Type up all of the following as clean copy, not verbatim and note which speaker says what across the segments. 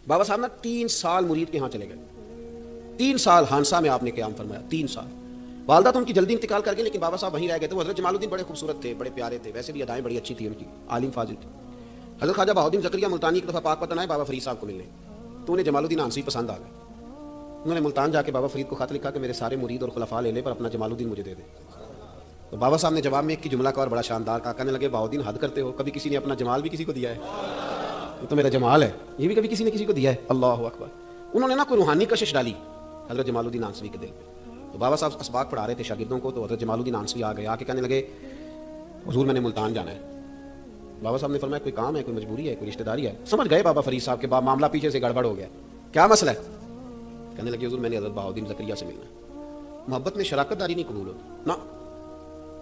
Speaker 1: بابا صاحب نا 3 سال مرید کے ہاں چلے گئے, 3 سال ہانسا میں آپ نے قیام فرمایا, 3 سال. والدہ تو ان کی جلدی انتقال کر گئی, لیکن بابا صاحب وہیں رہ گئے تھے. وہ حضرت جمال الدین بڑے خوبصورت تھے, بڑے پیارے تھے, ویسے بھی ادائیں بڑی اچھی تھی ان کی, عالم فاضل تھے. حضرت خواجہ بہاؤالدین زکریہ ملتانی ایک دفعہ پاک پتن آئے بابا فرید صاحب کو ملنے, تو انہیں جمال الدین آنسی پسند آ گئے. انہوں نے ملتان جا کے بابا فرید کو خط لکھا کہ میرے سارے مرید اور خلفاء لے لے پر اپنا جمال الدین مجھے دے دے. تو بابا صاحب نے جواب میں ایک کی جملہ کا اور بڑا شاندار کہا, کہنے لگے بہاؤالدین حد کرتے ہو, کبھی کسی نے اپنا جمال بھی کسی کو دیا ہے؟ یہ تو میرا جمال ہے, یہ بھی کبھی کسی نے کسی کو دیا ہے؟ اللہ اکبر. انہوں نے نا کوئی روحانی کشش ڈالی حضرت جمال الدین آنسوی کے دل پہ. تو بابا صاحب اسباق پڑھا رہے تھے شاگردوں کو, تو حضرت جمال الدین آنسوی آ گئے, آ کے کہنے لگے حضور میں نے ملتان جانا ہے. بابا صاحب نے فرمایا کوئی کام ہے, کوئی مجبوری ہے, کوئی رشتہ داری ہے؟ سمجھ گئے بابا فرید صاحب کے بعد معاملہ پیچھے سے گڑبڑ ہو گیا, کیا مسئلہ ہے؟ کہنے لگے حضور میں نے حضرت بہاؤالدین زکریہ سے ملنا ہے. محبت میں شراکت داری نہیں قبول ہوتی نا,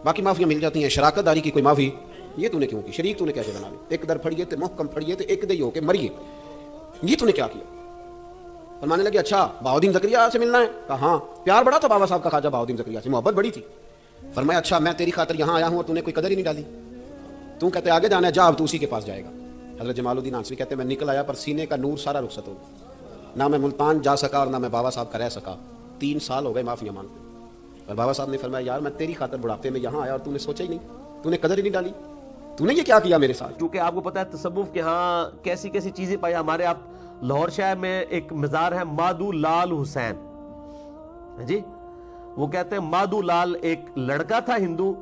Speaker 1: باقی معافیاں مل جاتی ہیں, شراکت داری کی کوئی معافی یہ تو نے کیوں کی؟ شریک تو نے کیسے بنا لی؟ ایک در پھڑیے تے محکم پھڑیے تے ایک دئی ہو کے مریے, یہ تو نے کیا کیا؟ فرمانے لگے اچھا بہاؤالدین زکریہ سے ملنا ہے؟ کہا ہاں. پیار بڑا تھا بابا صاحب کا خواجہ بہاؤالدین زکریہ سے, محبت بڑی تھی. فرمایا اچھا میں تیری خاطر یہاں آیا ہوں اور تو نے کوئی قدر ہی نہیں ڈالی, تو کہتے آگے جانا ہے, جا اب تو اسی کے پاس جائے گا. حضرت جمال الدین آنسوی کہتے ہیں میں نکل آیا پر سینے کا نور سارا رخصت ہو گیا, نہ میں ملتان جا سکا اور نہ میں بابا صاحب کا رہ سکا. 3 سال ہو گئے معافیاں مانگتے. اور بابا صاحب نے فرمایا یار میں تیری خاطر بڑھاپے میں یہاں آیا اور تو نے سوچا ہی نہیں, تو نے قدر ہی نہیں ڈالی, تو نے یہ کیا کیا میرے ساتھ؟
Speaker 2: چونکہ آپ کو پتا ہے تصوف کے ہاں کیسی کیسی چیزیں پائی. ہمارے آپ لاہور شہر میں ایک مزار ہے مادو لال حسین جی, وہ کہتے ہیں مادو لال ایک لڑکا تھا ہندو,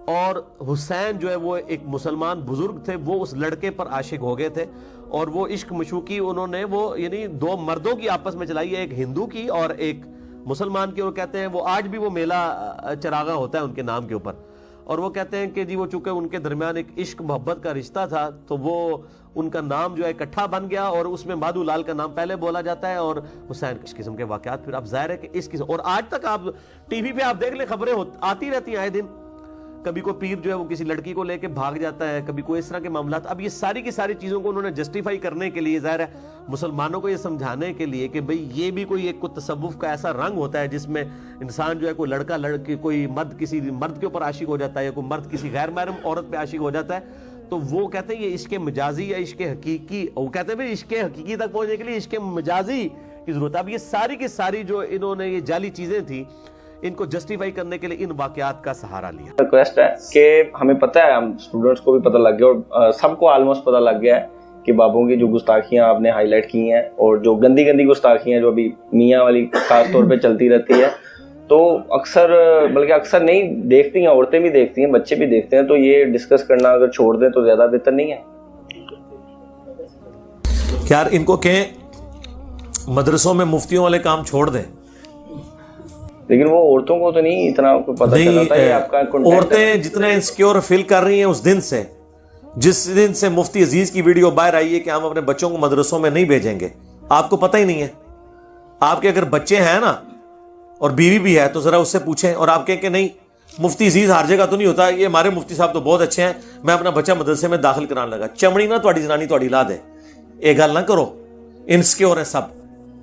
Speaker 2: اور حسین جو ہے وہ ایک مسلمان بزرگ تھے, وہ اس لڑکے پر عاشق ہو گئے تھے, اور وہ عشق مشوقی انہوں نے وہ یعنی 2 مردوں کی آپس میں چلائی ہے, ایک ہندو کی اور ایک مسلمان کی. اور کہتے ہیں وہ آج بھی وہ میلہ چراغاں ہوتا ہے ان کے نام کے اوپر, اور وہ کہتے ہیں کہ جی وہ چونکہ ان کے درمیان ایک عشق محبت کا رشتہ تھا تو وہ ان کا نام جو ہے اکٹھا بن گیا, اور اس میں مادو لال کا نام پہلے بولا جاتا ہے اور حسین. اس قسم کے واقعات پھر اب ظاہر ہے کہ اس قسم, اور آج تک آپ ٹی وی پہ آپ دیکھ لیں خبریں آتی رہتی ہیں آئے دن, کبھی کوئی پیر جو ہے وہ کسی لڑکی کو لے کے بھاگ جاتا ہے, کبھی کوئی اس طرح کے معاملات. اب یہ ساری کی ساری چیزوں کو انہوں نے جسٹیفائی کرنے کے لیے, ظاہر ہے مسلمانوں کو یہ سمجھانے کے لیے کہ بھئی یہ بھی کوئی ایک تصوف کا ایسا رنگ ہوتا ہے جس میں انسان جو ہے کوئی لڑکا لڑکی, کوئی مرد کسی مرد کے اوپر عاشق ہو جاتا ہے, یا کوئی مرد کسی غیر محرم عورت پہ عاشق ہو جاتا ہے. تو وہ کہتے ہیں یہ عشق مجازی یا عشق حقیقی, وہ کہتے ہیں بھئی عشق حقیقی تک پہنچنے کے لیے عشق مجازی کی ضرورت ہے. اب یہ ساری کی ساری جو انہوں نے یہ جعلی چیزیں تھیں, ان کو جسٹیفائی کرنے کے لیے ان واقعات کا سہارا لیا.
Speaker 3: ریکویسٹ ہے کہ ہمیں پتہ ہے, ہم اسٹوڈنٹس کو بھی پتہ لگ گیا اور سب کو آلموسٹ پتہ لگ گیا ہے کہ بابوں کی جو گستاخیاں آپ نے ہائی لائٹ کی ہیں, اور جو گندی گندی گستاخیاں جو ابھی میاں والی خاص طور پہ چلتی رہتی ہے, تو اکثر بلکہ اکثر نہیں دیکھتی ہیں, عورتیں بھی دیکھتی ہیں, بچے بھی دیکھتے ہیں, تو یہ ڈسکس کرنا اگر چھوڑ دیں تو زیادہ بہتر نہیں ہے.
Speaker 2: یار ان کو کہیں مدرسوں میں مفتیوں والے کام چھوڑ دیں,
Speaker 3: لیکن وہ عورتوں کو تو نہیں اتنا پتہ چلتا ہے آپ کا کنٹینٹ.
Speaker 2: عورتیں جتنے انسیکیور فیل کر رہی ہیں اس دن سے, جس دن سے مفتی عزیز کی ویڈیو باہر آئی ہے کہ ہم اپنے بچوں کو مدرسوں میں نہیں بھیجیں گے, آپ کو پتہ ہی نہیں ہے. آپ کے اگر بچے ہیں نا اور بیوی بھی ہے تو ذرا اس سے پوچھیں, اور آپ کہیں کہ نہیں مفتی عزیز ہر جگہ تو نہیں ہوتا, یہ ہمارے مفتی صاحب تو بہت اچھے ہیں, میں اپنا بچہ مدرسے میں داخل کرانے لگا. چمڑی نہ تھوڑی زنانی تھوڑی لا دے, یہ گل نہ کرو. انسیکیور ہیں سب,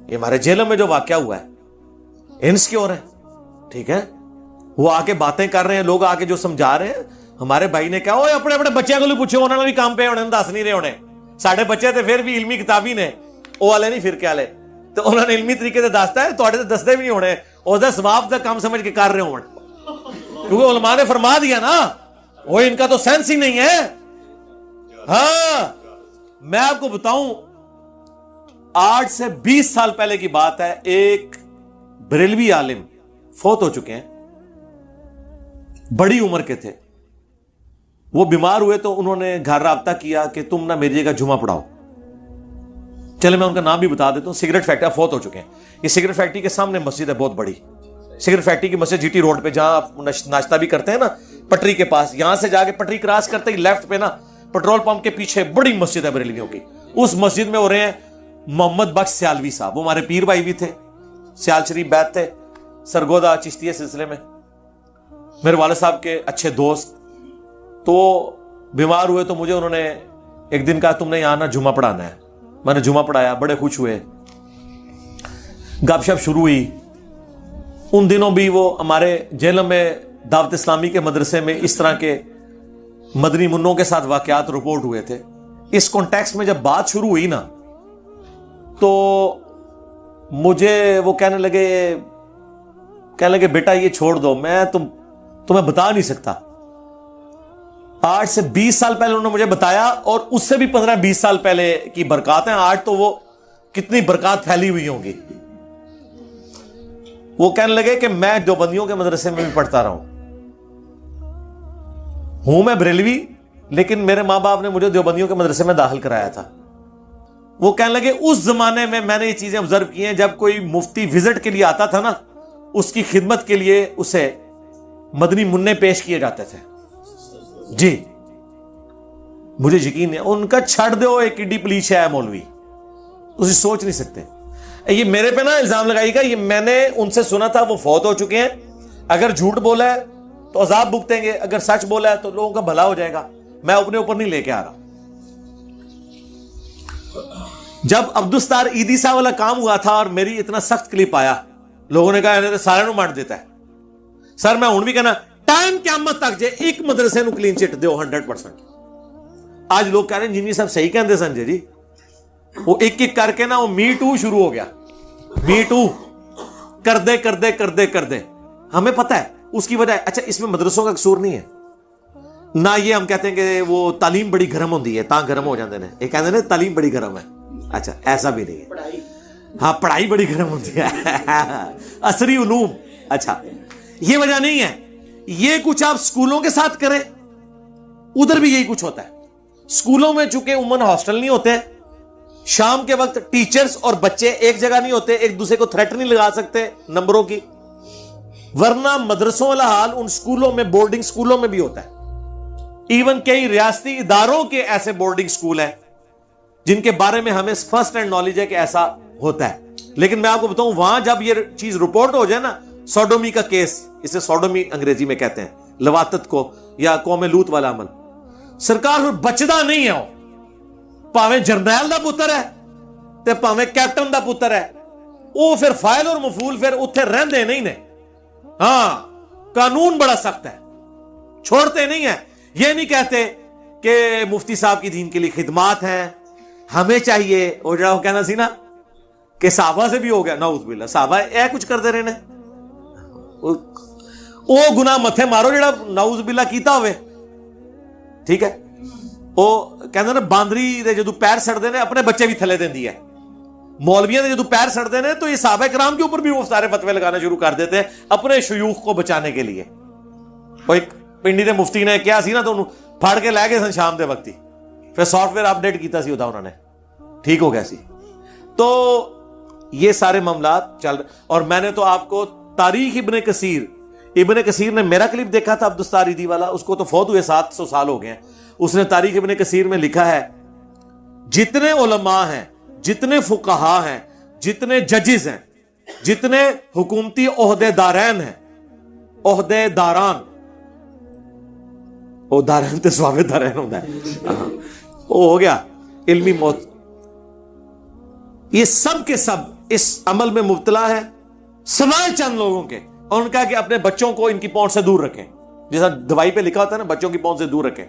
Speaker 2: یہ ہمارے جیلوں میں جو واقعہ ہوا ہے انسیکیور ہے, ٹھیک ہے, وہ آ کے باتیں کر رہے ہیں, لوگ آ کے جو سمجھا رہے ہیں. ہمارے بھائی نے کہا اوے اپنے اپنے بچوں کو پوچھو, انہوں نے بھی کام پہ ہونے دس نہیں رہے ہونے, ساڈے بچے تھے پھر بھی علمی کتابی نے, وہ والے نہیں فرقے والے, تو انہوں نے علمی طریقے سے دستا ہے, تھوڑے تو دستے بھی نہیں ہونے, وہ ثواب کا کام سمجھ کے کر رہے ہوں, کیونکہ علماء نے فرما دیا نا, وہ ان کا تو سینس ہی نہیں ہے. ہاں میں آپ کو بتاؤں 8 سے 20 سال پہلے کی بات ہے, ایک بریلوی عالم فوت ہو چکے ہیں, بڑی عمر کے تھے, وہ بیمار ہوئے تو انہوں نے گھر رابطہ کیا کہ تم نہ میری جگہ جمعہ پڑھاؤ. چلے میں ان کا نام بھی بتا دیتا ہوں, سگریٹ فیکٹری, فوت ہو چکے ہیں. یہ سگریٹ فیکٹری کے سامنے مسجد ہے بہت بڑی, سگریٹ فیکٹری کی مسجد جی ٹی روڈ پہ, جہاں آپ ناشتہ بھی کرتے ہیں نا پٹری کے پاس, یہاں سے جا کے پٹری کراس کرتے ہی لیفٹ پہ نا پیٹرول پمپ کے پیچھے بڑی مسجد ہے بریلویوں کی. اس مسجد میں ہو رہے ہیں محمد بخش سیالوی صاحب, وہ ہمارے پیر بھائی بھی تھے, سیال شریف بیت تھے, سرگودا چشتیہ سلسلے میں میرے والد صاحب کے اچھے دوست. تو بیمار ہوئے تو مجھے انہوں نے ایک دن کہا تم نے یہاں نا جمعہ پڑھانا ہے. میں نے جمعہ پڑھایا, بڑے خوش ہوئے, گپ شپ شروع ہوئی. ان دنوں بھی وہ ہمارے جیلم میں دعوت اسلامی کے مدرسے میں اس طرح کے مدنی منوں کے ساتھ واقعات رپورٹ ہوئے تھے. اس کانٹیکسٹ میں جب بات شروع ہوئی نا تو مجھے وہ کہنے لگے بیٹا یہ چھوڑ دو, میں تمہیں بتا نہیں سکتا. آج سے 20 سال پہلے انہوں نے مجھے بتایا, اور اس سے بھی 15-20 سال پہلے کی برکات ہیں. آج تو وہ کتنی برکات پھیلی ہوئی ہوں گی. وہ کہنے لگے کہ میں دیوبندیوں کے مدرسے میں بھی پڑھتا رہا ہوں میں بریلوی, لیکن میرے ماں باپ نے مجھے دیوبندیوں کے مدرسے میں داخل کرایا تھا. وہ کہنے لگے اس زمانے میں نے یہ چیزیں آبزرو کی ہیں, جب کوئی مفتی وزٹ کے لیے آتا تھا نا, اس کی خدمت کے لیے اسے مدنی منع پیش کیے جاتے تھے. جی مجھے یقین ہے ان کا چھڑ دو ایک کڈی پلیش ہے مولوی, اسے سوچ نہیں سکتے. یہ میرے پہ نا الزام لگائی گا, یہ میں نے ان سے سنا تھا, وہ فوت ہو چکے ہیں. اگر جھوٹ بولا ہے تو عذاب بھگتیں گے, اگر سچ بولا ہے تو لوگوں کا بھلا ہو جائے گا. میں اپنے اوپر نہیں لے کے آ رہا. جب عبدالستار عیدی صاحب والا کام ہوا تھا اور میری اتنا سخت کلپ آیا, لوگوں نے کہا سارے نو مانٹ دیتا ہے. سر میں ہوں بھی کہنا ٹائم قیامت تک جے ایک مدرسے نو کلین چٹ دیو 100%. آج لوگ کہہ رہے ہیں انجینئر صاحب صحیح کہندے سنجے جی, وہ ایک ایک کر کے نا وہ می ٹو شروع ہو گیا. می ٹو کر دے ہمیں پتہ ہے اس کی وجہ ہے. اچھا اس میں مدرسوں کا قصور نہیں ہے نہ, یہ ہم کہتے ہیں کہ وہ تعلیم بڑی گرم ہوتی ہے تاں گرم ہو جاتے ہیں. یہ کہتے ہیں تعلیم بڑی گرم ہے, اچھا ایسا بھی نہیں ہے. ہاں پڑھائی بڑی گرم ہوتی ہے, عصری علوم. اچھا یہ وجہ نہیں ہے. یہ کچھ آپ سکولوں کے ساتھ کریں, ادھر بھی یہی کچھ ہوتا ہے. سکولوں میں چونکہ عموماً ہاسٹل نہیں ہوتے, شام کے وقت ٹیچرز اور بچے ایک جگہ نہیں ہوتے, ایک دوسرے کو تھریٹ نہیں لگا سکتے نمبروں کی. ورنہ مدرسوں والا حال ان سکولوں میں, بورڈنگ سکولوں میں بھی ہوتا ہے. ایون کئی ریاستی اداروں کے ایسے بورڈنگ سکول ہیں جن کے بارے میں ہمیں فرسٹ ہینڈ نالج ہے کہ ایسا ہوتا ہے. لیکن میں آپ کو بتاؤں وہاں جب یہ چیز رپورٹ ہو جائے نا, سوڈومی کا کیس, اسے سوڈومی انگریزی میں کہتے ہیں, لواطت کو, یا قوم لوط والا عمل, سرکار بچدا نہیں ہے. پاویں جرنیل دا پتر ہے تے پاویں کیپٹن دا پتر ہے, وہ پھر فائل اور مفعول پھر اتنے رہندے نہیں نے. ہاں قانون بڑا سخت ہے, چھوڑتے نہیں ہیں. یہ نہیں کہتے کہ مفتی صاحب کی دین کے لیے خدمات ہیں, ہمیں چاہیے. وہ جڑا وہ کہنا سی نا کہ صحابہ سے بھی ہو گیا, نعوذ باللہ, صحابہ اے کچھ کرتے رہنے, وہ گناہ متھے مارو جڑا نعوذ باللہ کیتا ہوئے. ٹھیک ہے, وہ کہندے نا باندری دے جدو پیر سڑدے نے اپنے بچے بھی تھلے دیندی ہے. مولویاں دے جدو پیر سڑدے نے تو یہ صحابہ کرام کے اوپر بھی وہ سارے فتوے لگانا شروع کر دیتے ہیں اپنے شیوخ کو بچانے کے لیے. وہ ایک پنڈی دے مفتی نے کیا سی نا تو انہوں پھاڑ کے لے گئے سن شام دے وقتی, پھر سافٹ ویئر اپڈیٹ کیتا سی ہوتا انہوں نے, ٹھیک ہو گیا سی. تو یہ سارے معاملات چل رہے. اور میں نے تو آپ کو تاریخ ابن کثیر نے میرا کلپ دیکھا تھا عبدالستار عیدی والا, اس کو تو فوت ہوئے 700 سال ہو گئے ہیں. اس نے تاریخ ابن کثیر میں لکھا ہے جتنے علماء ہیں, جتنے فقہا ہیں, جتنے ججز ہیں, جتنے حکومتی عہدے دارین ہیں, عہدے داران, وہ دارین تے سوابے دارین ہوتا ہے, وہ ہو گیا علمی موت, یہ سب کے سب اس عمل میں مبتلا ہے سوائے چند لوگوں کے. اور ان کا کہ اپنے بچوں کو ان کی پہنچ سے دور رکھیں, جیسا دوائی پہ لکھا ہوتا ہے نا بچوں کی پہنچ سے دور رکھیں.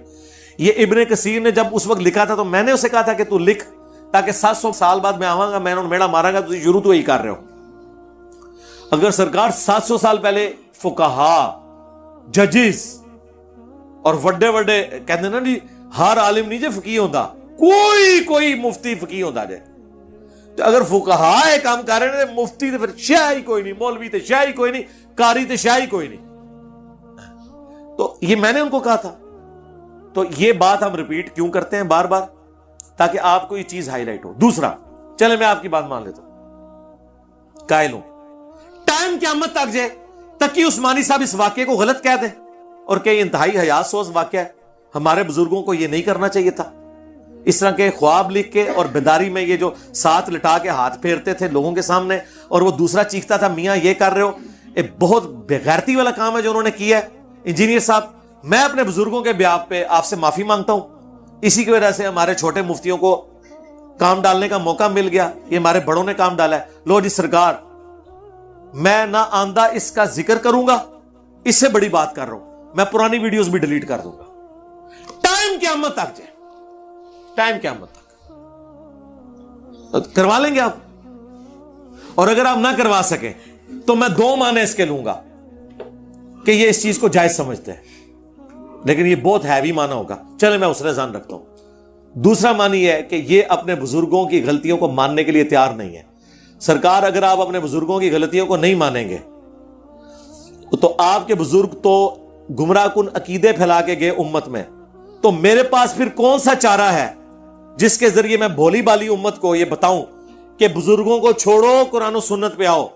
Speaker 2: یہ ابن کثیر نے جب اس وقت لکھا تھا تو میں نے اسے کہا تھا کہ تو لکھ, تاکہ 700 سال بعد میں آواں گا, میں انہوں نے میڑا مارا گا, تو شروع تو یہی کر رہے ہو. اگر سرکار 700 سال پہلے فقہا, ججز اور وڈے وڈے کہتے ہیں نا جی ہر عالم نہیں جے فقیہ ہوتا, کوئی مفتی فقیہ ہوتا جائے, تو اگر فقہا یہ کام کر رہے ہیں مفتی تو پھر شیعہ ہی کوئی نہیں, مولوی تو شیعہ ہی کوئی نہیں, قاری تو شیعہ ہی کوئی نہیں. تو یہ میں نے ان کو کہا تھا. تو یہ بات ہم ریپیٹ کیوں کرتے ہیں بار بار, تاکہ آپ کو یہ چیز ہائی لائٹ ہو. دوسرا, چلے میں آپ کی بات مان لیتا ہوں, قائل ہوں ٹائم قیامت تک جائے تقی عثمانی صاحب اس واقعے کو غلط کہہ دیں, اور کہ یہ انتہائی حیات سوز واقعہ ہے, ہمارے بزرگوں کو یہ نہیں کرنا چاہیے تھا. اس طرح کے خواب لکھ کے اور بیداری میں یہ جو ساتھ لٹا کے ہاتھ پھیرتے تھے لوگوں کے سامنے, اور وہ دوسرا چیختا تھا میاں یہ کر رہے ہو, یہ بہت بےغیرتی والا کام ہے جو انہوں نے کیا ہے. انجینئر صاحب, میں اپنے بزرگوں کے بیاب پہ آپ سے معافی مانگتا ہوں. اسی کی وجہ سے ہمارے چھوٹے مفتیوں کو کام ڈالنے کا موقع مل گیا, یہ ہمارے بڑوں نے کام ڈالا ہے. لو جی سرکار, میں نہ آندہ اس کا ذکر کروں گا, اس سے بڑی بات کر رہا ہوں, میں پرانی ویڈیوز بھی ڈیلیٹ کر دوں گا. ٹائم قیامت تک جائے, ٹائم قیامت تک. کروا لیں گے آپ, اور اگر آپ نہ کروا سکیں تو میں 2 معنی اس کے لوں گا کہ یہ اس چیز کو جائز سمجھتے ہیں, لیکن یہ بہت ہیوی معنی ہوگا, چلے میں اس رضان رکھتا ہوں. دوسرا معنی یہ ہے کہ یہ اپنے بزرگوں کی غلطیوں کو ماننے کے لیے تیار نہیں ہے. سرکار اگر آپ اپنے بزرگوں کی غلطیوں کو نہیں مانیں گے تو آپ کے بزرگ تو گمراہ کن عقیدے پھیلا کے گئے امت میں, تو میرے پاس پھر کون سا چارہ ہے جس کے ذریعے میں بھولی بالی امت کو یہ بتاؤں کہ بزرگوں کو چھوڑو, قرآن و سنت پہ آؤ.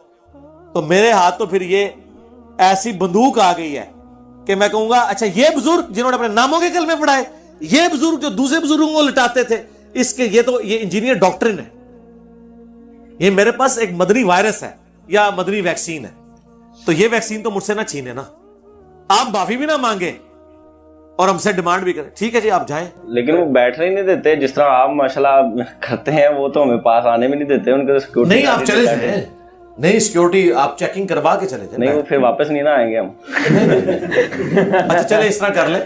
Speaker 2: تو میرے ہاتھ تو پھر یہ ایسی بندوق آ گئی ہے کہ میں کہوں گا اچھا یہ بزرگ جنہوں نے اپنے ناموں کے کلمے پڑھائے, یہ بزرگ جو دوسرے بزرگوں کو لٹاتے تھے, اس کے یہ انجینئر ڈاکٹرن ہے. یہ میرے پاس ایک مدنی وائرس ہے یا مدنی ویکسین ہے, تو یہ ویکسین تو مجھ سے نہ چھینے نا. آپ معافی بھی نہ مانگے اور ہم سے ڈیمانڈ بھی کریں, ٹھیک ہے جی آپ جائیں,
Speaker 3: لیکن وہ بیٹھنے نہیں دیتے. جس طرح آپ ماشاءاللہ کرتے ہیں وہ تو ہمیں پاس آنے بھی نہیں دیتے. ان کو سیکورٹی
Speaker 2: نہیں, آپ چلے جائیں, نہیں سیکورٹی آپ چیکنگ کروا کے چلے جائیں.
Speaker 3: نہیں, وہ پھر واپس نہیں نہ آئیں گے ہم.
Speaker 2: اچھا چلے اس طرح کر لیں,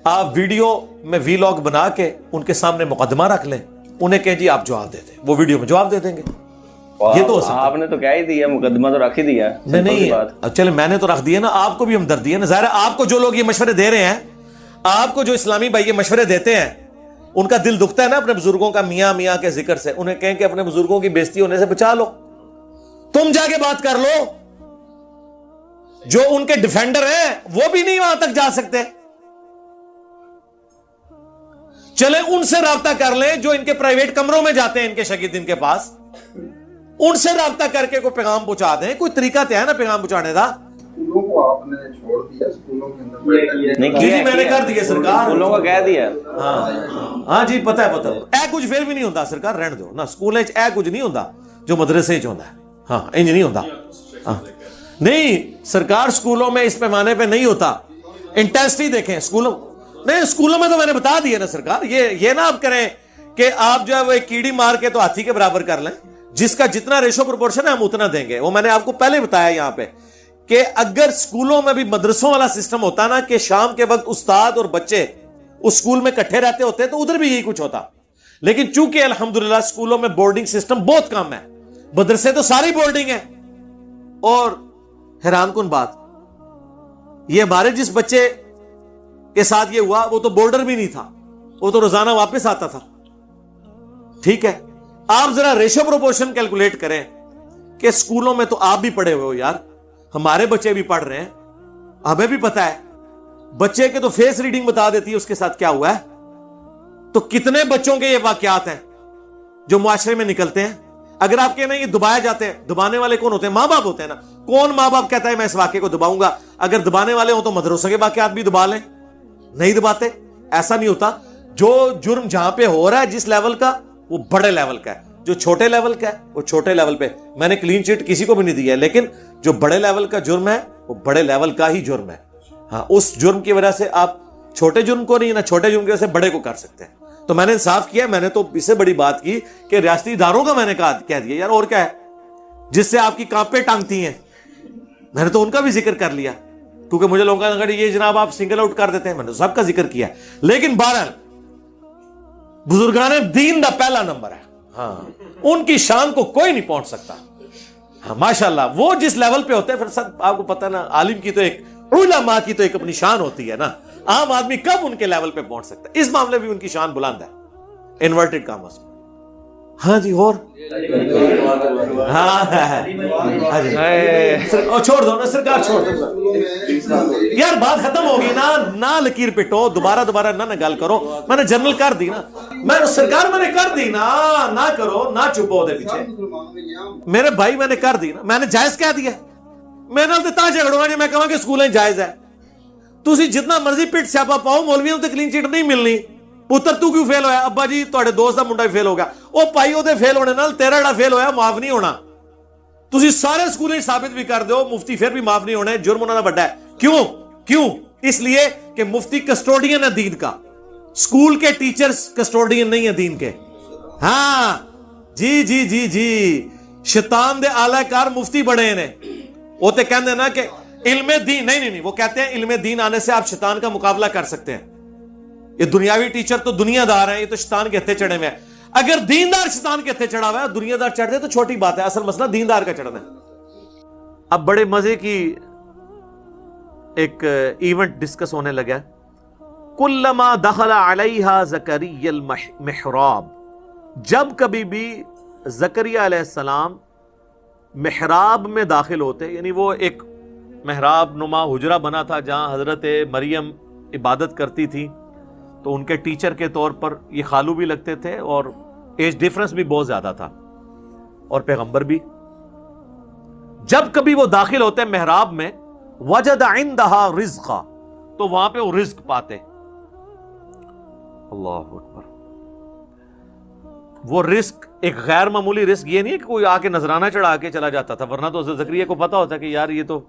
Speaker 2: آپ ویڈیو میں وی لاگ بنا کے ان کے سامنے مقدمہ رکھ لیں, انہیں کہیں جی آپ جواب دے دیں, وہ ویڈیو میں جواب دے دیں گے. یہ تو
Speaker 3: آپ نے تو کہہ ہی دیا, مقدمہ تو رکھ ہی دیا.
Speaker 2: نہیں چلے میں نے تو رکھ دیا نا, آپ کو بھی ہمدردی ہے نا. ظاہر ہے آپ کو جو لوگ یہ مشورے دے رہے ہیں, آپ کو جو اسلامی بھائی یہ مشورے دیتے ہیں, ان کا دل دکھتا ہے نا اپنے بزرگوں کا میاں میاں کے ذکر سے. انہیں کہیں کہ اپنے بزرگوں کی بےزتی ہونے سے بچا لو, تم جا کے بات کر لو. جو ان کے ڈیفینڈر ہیں وہ بھی نہیں وہاں تک جا سکتے. چلے ان سے رابطہ کر لیں جو ان کے پرائیویٹ کمروں میں جاتے ہیں, ان کے شاگرد ان کے پاس, ان سے رابطہ کر کے کوئی پیغام پہنچا دیں. کوئی طریقہ تو ہے نا پیغام پہنچانے کا.
Speaker 4: اسکولوں کو آپ نے چھوڑ دیا, اسکولوں کے اندر
Speaker 2: جی میں نے کر دیا سرکار,
Speaker 3: اسکولوں کو کہہ دیا.
Speaker 2: ہاں جی پتہ ہے اے کچھ پھر بھی نہیں ہوتا سرکار, رہن دو نا. اسکول اے کچھ نہیں ہوتا جو مدرسے چ ہوتا ہے. ہاں انج نہیں ہوتا. نہیں سرکار اسکولوں میں اس پیمانے پہ نہیں ہوتا. انٹینسٹی دیکھیں اسکولوں, نہیں اسکولوں میں تو میں نے بتا دیا نا سرکار. یہ نہ آپ کریں کہ آپ جو ہے وہ ایک کیڑی مار کے تو ہاتھی کے برابر کر لیں. جس کا جتنا ریشو پروپورشن ہے ہم اتنا دیں گے. وہ میں نے آپ کو پہلے بتایا یہاں پہ کہ اگر اسکولوں میں بھی مدرسوں والا سسٹم ہوتا نا کہ شام کے وقت استاد اور بچے اس اسکول میں اکٹھے رہتے ہوتے تو ادھر بھی یہی کچھ ہوتا. لیکن چونکہ الحمدللہ اسکولوں میں بورڈنگ سسٹم بہت کم ہے, مدرسے تو ساری بورڈنگ ہے. اور حیران کن بات یہ, ہمارے جس بچے کے ساتھ یہ ہوا وہ تو بورڈر بھی نہیں تھا, وہ تو روزانہ واپس آتا تھا. ٹھیک ہے, آپ ذرا ریشو پروپورشن کیلکولیٹ کریں کہ اسکولوں میں تو آپ بھی پڑھے ہوئے ہو یار, ہمارے بچے بھی پڑھ رہے ہیں, ہمیں بھی پتا ہے. بچے کے تو فیس ریڈنگ بتا دیتی ہے اس کے ساتھ کیا ہوا ہے. تو کتنے بچوں کے یہ واقعات ہیں جو معاشرے میں نکلتے ہیں. اگر آپ کہنا یہ دبائے جاتے ہیں, دبانے والے کون ہوتے ہیں؟ ماں باپ ہوتے ہیں نا. کون ماں باپ کہتا ہے میں اس واقعے کو دباؤں گا؟ اگر دبانے والے ہوں تو مدرسوں کے واقعات بھی دبا لیں. نہیں دباتے, ایسا نہیں ہوتا. جو جرم جہاں پہ ہو رہا ہے جس لیول کا, وہ بڑے لیول کا ہے. جو چھوٹے لیول کا ہے وہ چھوٹے لیول پہ. میں نے کلین چٹ کسی کو بھی نہیں دیا ہے, لیکن جو بڑے لیول کا جرم ہے وہ بڑے لیول کا ہی جرم ہے. ہاں, اس جرم کی وجہ سے آپ چھوٹے جرم کو نہیں, نہ چھوٹے جرم کی وجہ سے بڑے کو کر سکتے ہیں. تو میں نے انصاف کیا. میں نے تو اس سے بڑی بات کی کہ ریاستی اداروں کا میں نے کہہ دیا یار, اور کیا ہے جس سے آپ کی کانپیں ٹانگتی ہیں. میں نے تو ان کا بھی ذکر کر لیا, کیونکہ مجھے لوگوں کا یہ جناب آپ سنگل آؤٹ کر دیتے ہیں. میں نے سب کا ذکر کیا. لیکن بہرحال بزرگان دین دا پہلا نمبر ہے. ہاں, ان کی شان کو کوئی نہیں پہنچ سکتا. ہاں ماشاءاللہ, وہ جس لیول پہ ہوتے ہیں, پھر سب آپ کو پتہ نا, عالم کی تو ایک, علماء کی تو ایک اپنی شان ہوتی ہے نا. عام آدمی کب ان کے لیول پہ پہنچ سکتا ہے؟ اس معاملے بھی ان کی شان بلند ہے, انورٹڈ کامرس. ہاں جی, اور ہاں چھوڑ دو نا سرکار, چھوڑ دو یار, بات ختم ہوگی نا. نہ لکیر پٹو, دوبارہ نہ گل کرو. میں نے جنرل کر دی نا, میں سرکار میں نے کر دی نا. نہ کرو, نہ چھپو دے پیچھے میرے بھائی, میں نے کر دی نا. میں نے جائز کہہ دیا. میں نے تا جھگڑوں گا جی میں کہوں کہ اسکولیں جائز ہے. تسی جتنا مرضی پٹ سیاپا پاؤ, مولویوں تے کلین چٹ نہیں ملنی. پتر تو کیوں فیل ہویا؟ ابا جی تواڈے دوست دا منڈا فیل ہو گیا. او پائی او دے فیل ہونے نال تیرا جڑا فیل ہویا معاف نہیں ہونا. تسی سارے اسکولیں ثابت بھی کر دیو, مفتی پھر بھی معاف نہیں ہونے. جرم انہاں دا بڑا ہے. کیوں؟ اس لیے کہ مفتی کسٹوڈین ہے دین کا, اسکول کے ٹیچرز کسٹوڈین نہیں ہیں دین کے. ہاں جی, شیطان دے اعلی کار مفتی بڑے نے. وہ تے کہندے نا کہ علم دین, نہیں, وہ کہتے ہیں علم دین آنے سے آپ شیطان کا مقابلہ کر سکتے ہیں. یہ دنیاوی ٹیچر تو دنیا دار ہیں, یہ تو شیطان کے ہتھے چڑھے ہوئے ہیں. اگر دیندار شیطان کے تھے چڑھا ہوا ہے، دنیا دار چڑھ دے تو چھوٹی بات ہے، اصل مسئلہ دیندار کا چڑھنا ہے۔ اب بڑے مزے کی ایک ایونٹ ڈسکس ہونے لگا، کلما دخل علیہا زکریا المحراب، جب کبھی بھی زکریا علیہ السلام محراب میں داخل ہوتے، یعنی وہ ایک محراب نما حجرہ بنا تھا جہاں حضرت مریم عبادت کرتی تھی، تو ان کے ٹیچر کے طور پر یہ خالو بھی لگتے تھے اور ایج ڈیفرنس بھی بہت زیادہ تھا، اور پیغمبر بھی۔ جب کبھی وہ داخل ہوتے محراب میں، وجد عندہا رزقا، تو وہاں پہ وہ رزق پاتے۔ اللہ اکبر۔ وہ رزق ایک غیر معمولی رزق، یہ نہیں ہے کہ کوئی آ کے نذرانہ چڑھا کے چلا جاتا تھا، ورنہ تو حضرت زکریا کو پتا ہوتا کہ یار یہ تو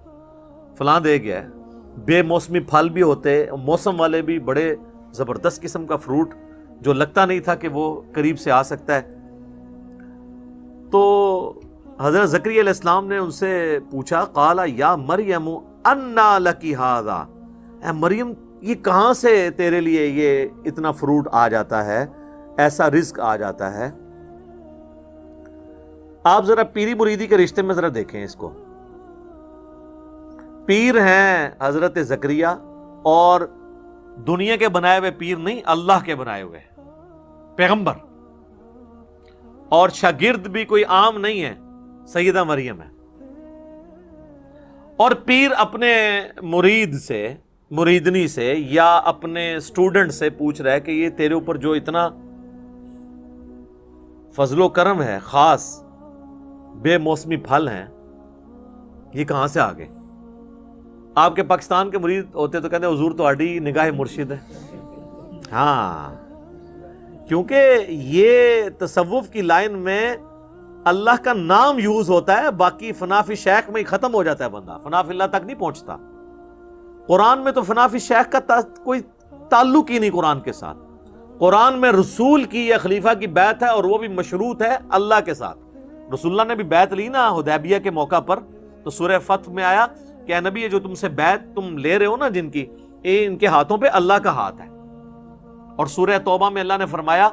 Speaker 2: فلاں دے گیا ہے۔ بے موسمی پھل بھی ہوتے، موسم والے بھی، بڑے زبردست قسم کا فروٹ جو لگتا نہیں تھا کہ وہ قریب سے آ سکتا ہے۔ تو حضرت زکریا علیہ السلام نے ان سے پوچھا، قال یا مریم انا لکی ھذا، اے مریم یہ کہاں سے تیرے لیے یہ اتنا فروٹ آ جاتا ہے، ایسا رزق آ جاتا ہے؟ آپ ذرا پیری مریدی کے رشتے میں ذرا دیکھیں اس کو۔ پیر ہیں حضرت زکریا، اور دنیا کے بنائے ہوئے پیر نہیں، اللہ کے بنائے ہوئے پیغمبر، اور شاگرد بھی کوئی عام نہیں ہے، سیدہ مریم ہے۔ اور پیر اپنے مرید سے، مریدنی سے، یا اپنے سٹوڈنٹ سے پوچھ رہا ہے کہ یہ تیرے اوپر جو اتنا فضل و کرم ہے، خاص بے موسمی پھل ہیں، یہ کہاں سے آگے؟ آپ کے پاکستان کے مرید ہوتے تو کہتے حضور تو آڈی نگاہ مرشد ہے۔ ہاں، کیونکہ یہ تصوف کی لائن میں اللہ کا نام یوز ہوتا ہے، باقی فنا فی شیخ میں ہی ختم ہو جاتا ہے بندہ، فنا فی اللہ تک نہیں پہنچتا۔ قرآن میں تو فنا فی شیخ کا کوئی تعلق ہی نہیں قرآن کے ساتھ۔ قرآن میں رسول کی یا خلیفہ کی بیعت ہے، اور وہ بھی مشروط ہے اللہ کے ساتھ۔ رسول اللہ نے بھی بیعت لی نا حدیبیہ کے موقع پر، تو سورہ فتح میں آیا کہ اے نبی یہ جو تم سے بیعت تم لے رہے ہو نا جن کی، ان کے ہاتھوں پہ اللہ کا ہاتھ ہے۔ اور سورہ توبہ میں اللہ نے فرمایا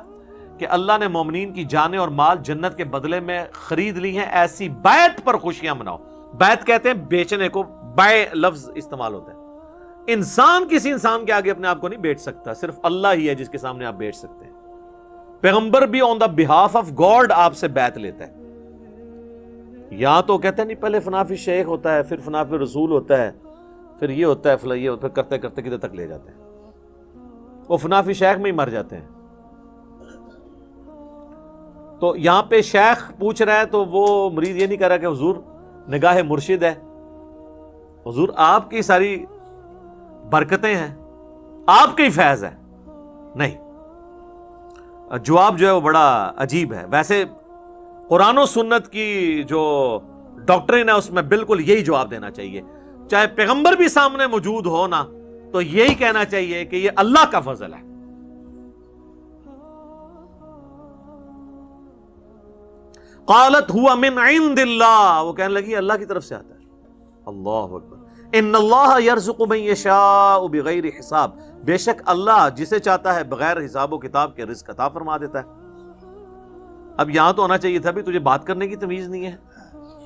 Speaker 2: کہ اللہ نے مومنین کی جانیں اور مال جنت کے بدلے میں خرید لی ہیں، ایسی بیعت پر خوشیاں مناؤ۔ بیعت کہتے ہیں بیچنے کو، بائے لفظ استعمال ہوتا ہے۔ انسان کسی انسان کے آگے اپنے آپ کو نہیں بیچ سکتا، صرف اللہ ہی ہے جس کے سامنے آپ بیچ سکتے ہیں۔ پیغمبر بھی آن دا بہاف آف گاڈ آپ سے بیعت لیتا ہے۔ یہاں تو کہتے ہیں نہیں، پہلے فنا فی شیخ ہوتا ہے، پھر فنا فی رسول ہوتا ہے، پھر یہ ہوتا ہے، پھر یہ ہوتا ہے، پھر کرتے کرتے کدھر تک لے جاتے ہیں، وہ فنا فی شیخ میں ہی مر جاتے ہیں۔ تو یہاں پہ شیخ پوچھ رہا ہے تو وہ مرید یہ نہیں کہہ رہا کہ حضور نگاہ مرشد ہے، حضور آپ کی ساری برکتیں ہیں، آپ کے ہی فیض ہے، نہیں۔ جواب جو ہے وہ بڑا عجیب ہے۔ ویسے قرآن و سنت کی جو ڈاکٹرین ہے اس میں بالکل یہی جواب دینا چاہیے، چاہے پیغمبر بھی سامنے موجود ہو نا، تو یہی کہنا چاہیے کہ یہ اللہ کا فضل ہے۔ قالت ہوا من عند اللہ، وہ کہنے لگی اللہ کی طرف سے آتا ہے۔ اللہ اکبر۔ ان اللہ یرزق من یشاء بغیر حساب، بے شک اللہ جسے چاہتا ہے بغیر حساب و کتاب کے رزق عطا فرما دیتا ہے۔ اب یہاں تو ہونا چاہیے تھا بھی تجھے بات کرنے کی تمیز نہیں ہے،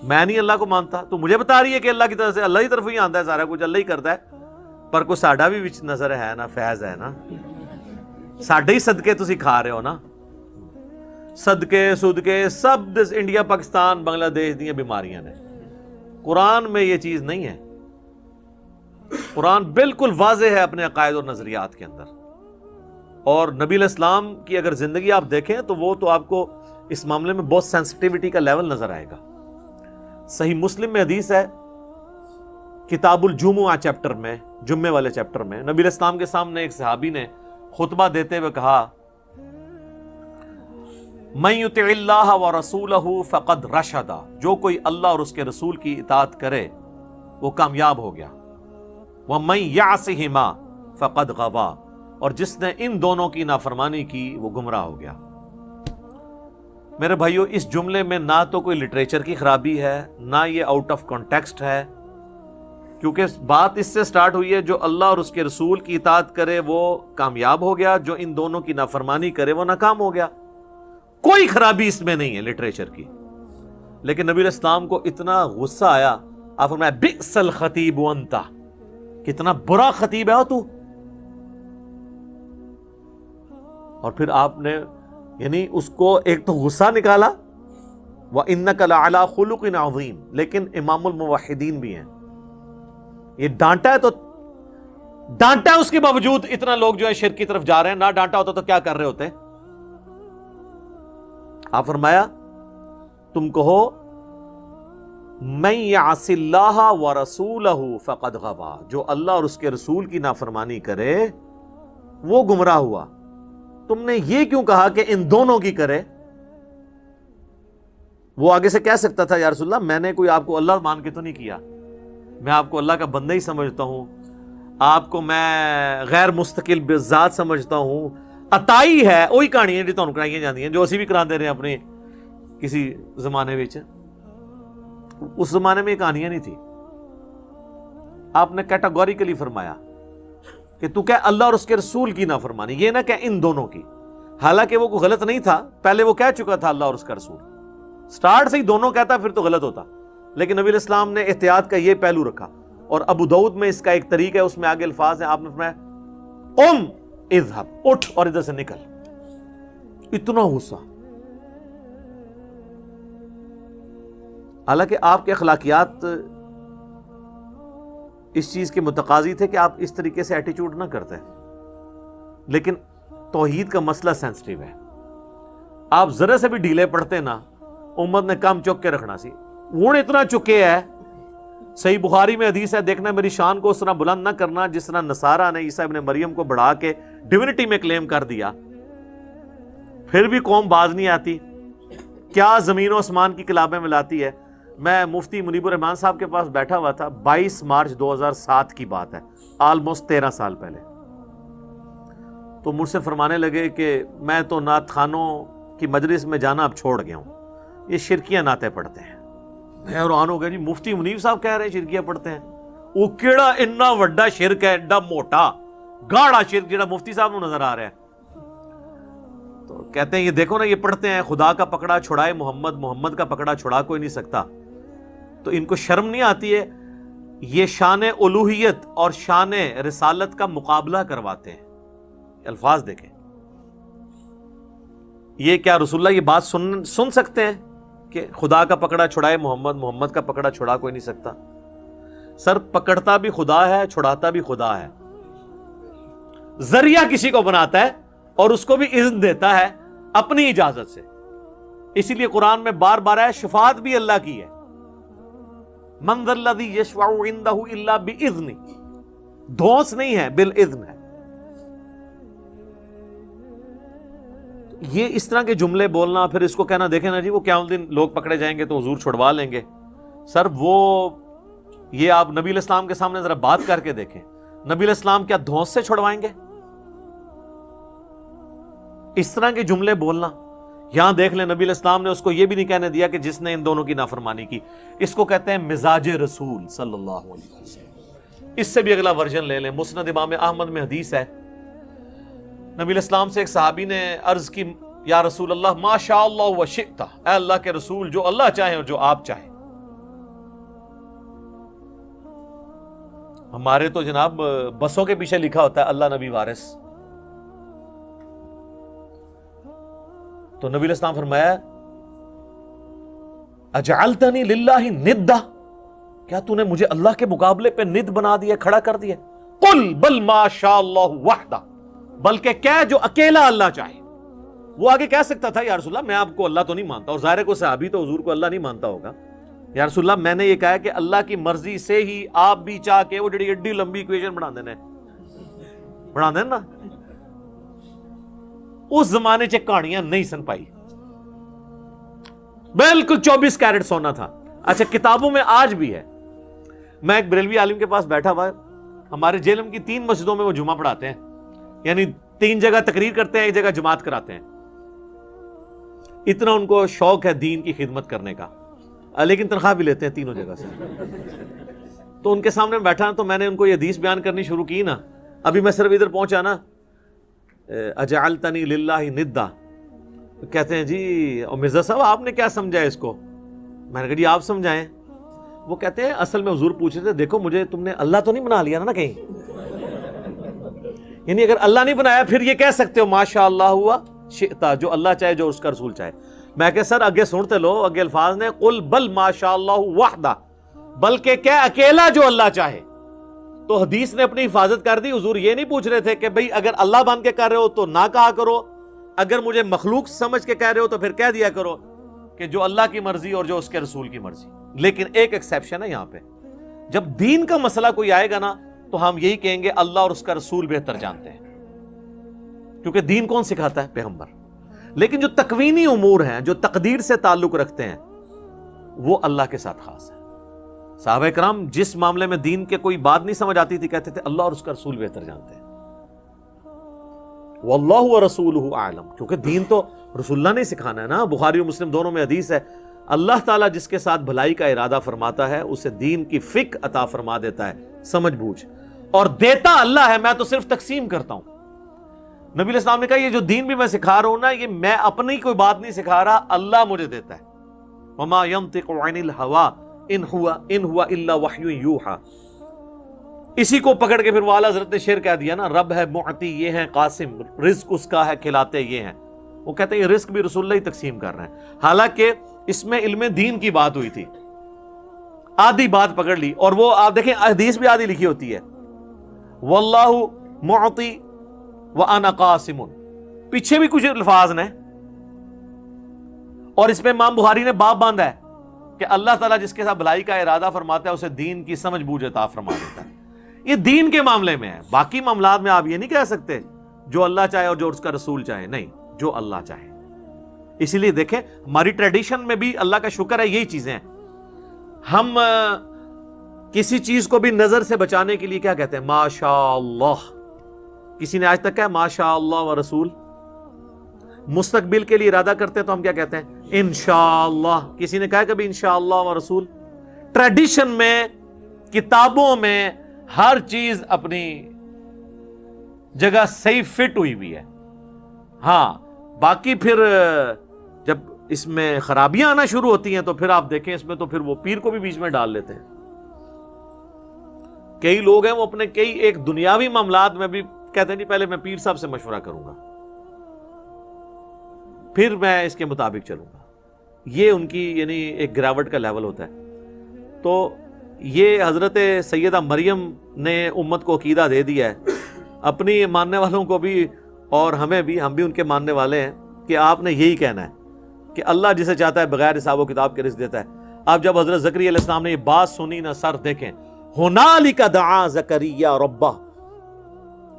Speaker 2: میں نہیں اللہ کو مانتا، تو مجھے بتا رہی ہے کہ اللہ کی طرف سے، اللہ کی طرف ہی آتا ہے سارا کچھ، اللہ ہی کرتا ہے، پر کوئی ساڈا بھی وچ نظر ہے نا، فیض ہے نا، ساڈے ہی صدقے تسی کھا رہے ہو نا، صدقے صدقے سب انڈیا پاکستان بنگلہ دیش دیا بیماریاں نے۔ قرآن میں یہ چیز نہیں ہے، قرآن بالکل واضح ہے اپنے عقائد اور نظریات کے اندر، اور نبی علیہ السلام کی اگر زندگی آپ دیکھیں تو وہ تو آپ کو اس معاملے میں بہت سینسٹیوٹی کا لیول نظر آئے گا۔ صحیح مسلم میں حدیث ہے، کتاب الجمعہ چیپٹر میں، جمعے والے چیپٹر میں، نبی علیہ السلام کے سامنے ایک صحابی نے خطبہ دیتے ہوئے کہا، من یطع اللہ ورسولہ فقد رشد، جو کوئی اللہ اور اس کے رسول کی اطاعت کرے وہ کامیاب ہو گیا، ومن یعصہما فقد غوا، اور جس نے ان دونوں کی نافرمانی کی وہ گمراہ ہو گیا۔ میرے بھائیو، اس جملے میں نہ تو کوئی لٹریچر کی خرابی ہے، نہ یہ آؤٹ آف کانٹیکسٹ ہے، کیونکہ بات اس سے سٹارٹ ہوئی ہے جو اللہ اور اس کے رسول کی اطاعت کرے وہ کامیاب ہو گیا، جو ان دونوں کی نافرمانی کرے وہ ناکام ہو گیا۔ کوئی خرابی اس میں نہیں ہے لٹریچر کی. لیکن نبی علیہ السلام کو اتنا غصہ آیا, آپ فرمایا بئس الخطیب انت, کتنا برا خطیب ہے تو. اور پھر آپ نے یعنی اس کو ایک تو غصہ نکالا, وَإِنَّكَ لَعَلَىٰ خُلُقٍ عَظِيمٍ, لیکن امام الموحدین بھی ہیں. یہ ڈانٹا ہے تو ڈانٹا ہے, اس کے باوجود اتنا لوگ جو ہے شرک کی طرف جا رہے ہیں. نہ ڈانٹا ہوتا تو کیا کر رہے ہوتے؟ آپ فرمایا تم کہو مَن يَعْصِ اللَّهَ وَرَسُولَهُ فَقَدْ غَوَىٰ, جو اللہ اور اس کے رسول کی نافرمانی کرے وہ گمراہ ہوا. تم نے یہ کیوں کہا کہ ان دونوں کی کرے؟ وہ آگے سے کہہ سکتا تھا یا رسول اللہ میں نے کوئی آپ کو اللہ مان کے تو نہیں کیا, میں آپ کو اللہ کا بندہ ہی سمجھتا ہوں, آپ کو میں غیر مستقل بذات سمجھتا ہوں. عطائی ہے وہی کہانیاں جو تمہیں کرائی جاتی ہیں, جو اسی بھی کراتے رہے اپنے کسی زمانے میں. اس زمانے میں یہ کہانیاں نہیں تھی. آپ نے کیٹاگوریکلی فرمایا کہ تو کہہ اللہ اور اس کے رسول کی نافرمانی, یہ نہ کہ ان دونوں کی. حالانکہ وہ کوئی غلط نہیں تھا, پہلے وہ کہہ چکا تھا اللہ اور اس کا رسول. سٹارٹ سے ہی دونوں کہتا پھر تو غلط ہوتا. لیکن نبی علیہ السلام نے احتیاط کا یہ پہلو رکھا, اور ابو داؤد میں اس کا ایک طریقہ ہے, اس میں آگے الفاظ ہیں. آپ نے فرمایا قم اذهب, اٹھ اور ادھر سے نکل. اتنا غصہ. حالانکہ آپ کے اخلاقیات اس چیز کے متقاضی تھے کہ آپ اس طریقے سے ایٹیچیوڈ نہ کرتے, لیکن توحید کا مسئلہ سینسٹیو ہے. آپ ذرا سے بھی ڈھیلے پڑتے نا, امت نے کام چک کے رکھنا سی. ہوں اتنا چکے ہے, صحیح بخاری میں حدیث ہے, دیکھنا میری شان کو اس طرح بلند نہ کرنا جس طرح نصارہ نے عیسیٰ ابن مریم کو بڑھا کے ڈیونٹی میں کلیم کر دیا. پھر بھی قوم باز نہیں آتی, کیا زمین و آسمان کی کلابیں ملاتی ہے. میں مفتی منیب الرحمان صاحب کے پاس بیٹھا ہوا تھا, 22 مارچ 2007 کی بات ہے, آلموسٹ 13 سال پہلے. تو مجھ سے فرمانے لگے کہ میں تو نعت خانوں کی مجلس میں جانا اب چھوڑ گیا ہوں, یہ شرکیاں نعتیں پڑھتے ہیں. میں حیران ہو گیا, جی مفتی منیب صاحب کہہ رہے ہیں شرکیاں پڑھتے ہیں. وہ کیڑا اتنا وڈا شرک ہے, ایڈا موٹا گاڑا شرک جڑا مفتی صاحب کو نظر آ رہا ہے. تو کہتے ہیں یہ دیکھو نا, یہ پڑھتے ہیں خدا کا پکڑا چھڑائے محمد, محمد کا پکڑا چھڑا کوئی نہیں سکتا. تو ان کو شرم نہیں آتی ہے؟ یہ شان الوہیت اور شان رسالت کا مقابلہ کرواتے ہیں. الفاظ دیکھیں, یہ کیا رسول اللہ یہ بات سن سکتے ہیں کہ خدا کا پکڑا چھڑائے محمد, محمد کا پکڑا چھڑا کوئی نہیں سکتا؟ سر پکڑتا بھی خدا ہے, چھڑاتا بھی خدا ہے. ذریعہ کسی کو بناتا ہے اور اس کو بھی اذن دیتا ہے اپنی اجازت سے. اسی لیے قرآن میں بار بار ہے شفاعت بھی اللہ کی ہے. من ذا الذی یشفع عندہ الا باذنہ, دھونس نہیں ہے, بالاذن ہے. یہ اس طرح کے جملے بولنا, پھر اس کو کہنا دیکھیں نا جی وہ قیامت دن لوگ پکڑے جائیں گے تو حضور چھڑوا لیں گے. سر وہ یہ آپ نبی علیہ السلام کے سامنے ذرا بات کر کے دیکھیں, نبی علیہ السلام کیا دھونس سے چھڑوائیں گے؟ اس طرح کے جملے بولنا. یہاں دیکھ لیں نبی علیہ السلام نے اس کو یہ بھی نہیں کہنے دیا کہ جس نے ان دونوں کی نافرمانی کی. اس کو کہتے ہیں مزاج رسول صلی اللہ علیہ وسلم. اس سے بھی اگلا ورژن لے لیں, مسند امام احمد میں حدیث ہے, نبی علیہ السلام سے ایک صحابی نے عرض کی یا رسول اللہ ما شاء اللہ و شئت, اے اللہ کے رسول جو اللہ چاہیں اور جو آپ چاہیں. ہمارے تو جناب بسوں کے پیچھے لکھا ہوتا ہے اللہ نبی وارث. تو نبی علیہ السلام فرمایا اجعلتنی للہ ندا, کیا تو نے مجھے اللہ کے مقابلے پہ ند بنا دیا, کھڑا کر دیا؟ قل بل ما شاء اللہ وحدہ, بلکہ کہہ جو اکیلا اللہ چاہے. وہ آگے کہہ سکتا تھا یا رسول اللہ میں آپ کو اللہ تو نہیں مانتا, اور ظاہر کو صحابی تو حضور کو اللہ نہیں مانتا ہوگا. یا رسول اللہ میں نے یہ کہا کہ اللہ کی مرضی سے ہی آپ بھی چاہ کے وہ جڑی ایڈی لمبی ایکویشن بنا دینا نا. اس زمانے چ کہانیاں نہیں سن پائی, بالکل 24 کیرٹ سونا تھا. اچھا کتابوں میں آج بھی ہے. میں ایک بریلوی عالم کے پاس بیٹھا ہوا, ہمارے جیلم کی 3 مسجدوں میں وہ جمعہ پڑھاتے ہیں, یعنی 3 جگہ تقریر کرتے ہیں, 1 جگہ جماعت کراتے ہیں. اتنا ان کو شوق ہے دین کی خدمت کرنے کا, لیکن تنخواہ بھی لیتے ہیں تینوں جگہ سے. تو ان کے سامنے بیٹھا تو میں نے ان کو یہ حدیث بیان کرنی شروع کی نا, ابھی میں صرف ادھر پہنچا نا, اجعلتنی للہ ندا, کہتے ہیں جی مرزا صاحب آپ نے کیا سمجھا اس کو؟ میں نے کہا جی آپ سمجھائیں. وہ کہتے ہیں اصل میں حضور پوچھ رہے تھے دیکھو مجھے تم نے اللہ تو نہیں بنا لیا نا کہیں, یعنی اگر اللہ نہیں بنایا پھر یہ کہہ سکتے ہو ماشاء اللہ ہوا شئتا, جو اللہ چاہے جو اس کا رسول چاہے. میں کہ سر اگے سنتے لو, اگے الفاظ نے قل بل ماشاء اللہ وحدہ, بلکہ کیا اکیلا جو اللہ چاہے. تو حدیث نے اپنی حفاظت کر دی. حضور یہ نہیں پوچھ رہے تھے کہ بھئی اگر اللہ بن کے کر رہے ہو تو نہ کہا کرو, اگر مجھے مخلوق سمجھ کے کہہ رہے ہو تو پھر کہہ دیا کرو کہ جو اللہ کی مرضی اور جو اس کے رسول کی مرضی. لیکن ایک ایکسیپشن ہے یہاں پہ, جب دین کا مسئلہ کوئی آئے گا نا تو ہم یہی کہیں گے اللہ اور اس کا رسول بہتر جانتے ہیں, کیونکہ دین کون سکھاتا ہے؟ پیغمبر. لیکن جو تکوینی امور ہیں, جو تقدیر سے تعلق رکھتے ہیں, وہ اللہ کے ساتھ خاص ہے. صحابہ کرام جس معاملے میں دین کے کوئی بات نہیں سمجھ آتی تھی کہتے تھے اللہ اور اس کا رسول بہتر جانتے ہیں. واللہ ورسولہ اعلم, کیونکہ دین تو رسول اللہ نے سکھانا ہے نا. بخاری اور مسلم دونوں میں حدیث ہے, اللہ تعالیٰ جس کے ساتھ بھلائی کا ارادہ فرماتا ہے اسے دین کی فقہ عطا فرما دیتا ہے, سمجھ بوجھ, اور دیتا اللہ ہے, میں تو صرف تقسیم کرتا ہوں. نبی علیہ السلام نے کہا یہ جو دین بھی میں سکھا رہا ہوں نا, یہ میں اپنی کوئی بات نہیں سکھا رہا, اللہ مجھے دیتا ہے. وما ينطق عن الهوى ان هو الا وحی یوحى. اسی کو پکڑ کے پھر وہ اعلیٰ حضرت نے شعر کہہ دیا نا, رب ہے معطی یہ ہے قاسم, رزق اس کا ہے کھلاتے یہ ہیں. وہ کہتے ہیں یہ رزق بھی رسول اللہ ہی تقسیم کر رہے ہیں, حالانکہ اس میں علم دین کی بات ہوئی تھی. آدھی بات پکڑ لی, اور وہ آپ دیکھیں حدیث بھی آدھی لکھی ہوتی ہے, واللہ معطی وانا قاسم, پیچھے بھی کچھ الفاظ نے, اور اس میں امام بخاری نے باب باندھا ہے کہ اللہ تعالیٰ جس کے ساتھ بھلائی کا ارادہ فرماتا ہے اسے دین کی سمجھ بوجھ عطا فرما دیتا ہے. یہ دین کے معاملے میں ہے, باقی معاملات میں آپ یہ نہیں کہہ سکتے جو اللہ چاہے اور جو اس کا رسول چاہے, نہیں, جو اللہ چاہے. اسی لیے دیکھیں ہماری ٹریڈیشن میں بھی اللہ کا شکر ہے یہی چیزیں ہیں. ہم کسی چیز کو بھی نظر سے بچانے کے لیے کیا کہتے ہیں؟ ماشاء اللہ. کسی نے آج تک کہا ماشاء اللہ و رسول؟ مستقبل کے لیے ارادہ کرتے ہیں تو ہم کیا کہتے ہیں؟ انشاءاللہ. کسی نے کہا کبھی انشاءاللہ و رسول؟ ٹریڈیشن میں, کتابوں میں ہر چیز اپنی جگہ صحیح فٹ ہوئی ہوئی ہے. ہاں باقی پھر جب اس میں خرابیاں آنا شروع ہوتی ہیں تو پھر آپ دیکھیں اس میں تو پھر وہ پیر کو بھی بیچ میں ڈال لیتے ہیں. کئی لوگ ہیں وہ اپنے کئی ایک دنیاوی معاملات میں بھی کہتے ہیں نہیں پہلے میں پیر صاحب سے مشورہ کروں گا پھر میں اس کے مطابق چلوں گا. یہ ان کی یعنی ایک گراوٹ کا لیول ہوتا ہے. تو یہ حضرت سیدہ مریم نے امت کو عقیدہ دے دیا ہے, اپنی ماننے والوں کو بھی اور ہمیں بھی, ہم بھی ان کے ماننے والے ہیں کہ آپ نے یہی کہنا ہے کہ اللہ جسے چاہتا ہے بغیر حساب و کتاب کے رزق دیتا ہے. اب جب حضرت زکریا علیہ السلام نے یہ بات سنی نا, سر دیکھیں, ہنالک دعا زکریا ربہ,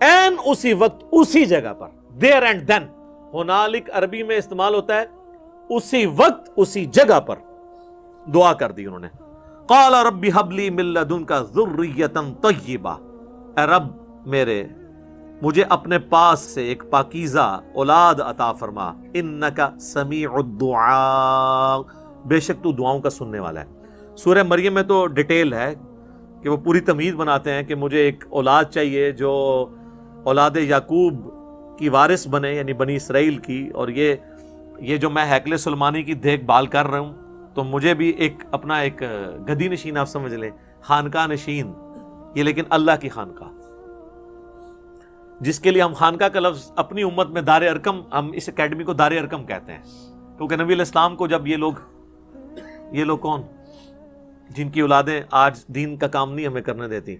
Speaker 2: این اسی وقت اسی جگہ پر, دیر اینڈ دین. ہنالک عربی میں استعمال ہوتا ہے اسی وقت اسی جگہ پر دعا کر دی انہوں نے. قال رب هب لي من لدنك ذرية طيبة, اے رب میرے مجھے اپنے پاس سے ایک پاکیزہ اولاد عطا فرما, انک سمیع الدعاء, بے شک تو دعاؤں کا سننے والا ہے. سورہ مریم میں تو ڈیٹیل ہے کہ وہ پوری تمہید بناتے ہیں کہ مجھے ایک اولاد چاہیے جو اولاد یعقوب کی وارث بنے, یعنی بنی اسرائیل کی, اور یہ جو میں ہیکل سلمانی کی دیکھ بھال کر رہا ہوں تو مجھے بھی ایک اپنا ایک گدی نشین آپ سمجھ لیں, خانقاہ نشین, یہ لیکن اللہ کی خانقاہ, جس کے لیے ہم خانقاہ کا لفظ اپنی امت میں دار ارکم, ہم اس اکیڈمی کو دار ارکم کہتے ہیں, کیونکہ نبی علیہ السلام کو جب یہ لوگ کون جن کی اولادیں آج دین کا کام نہیں ہمیں کرنے دیتی,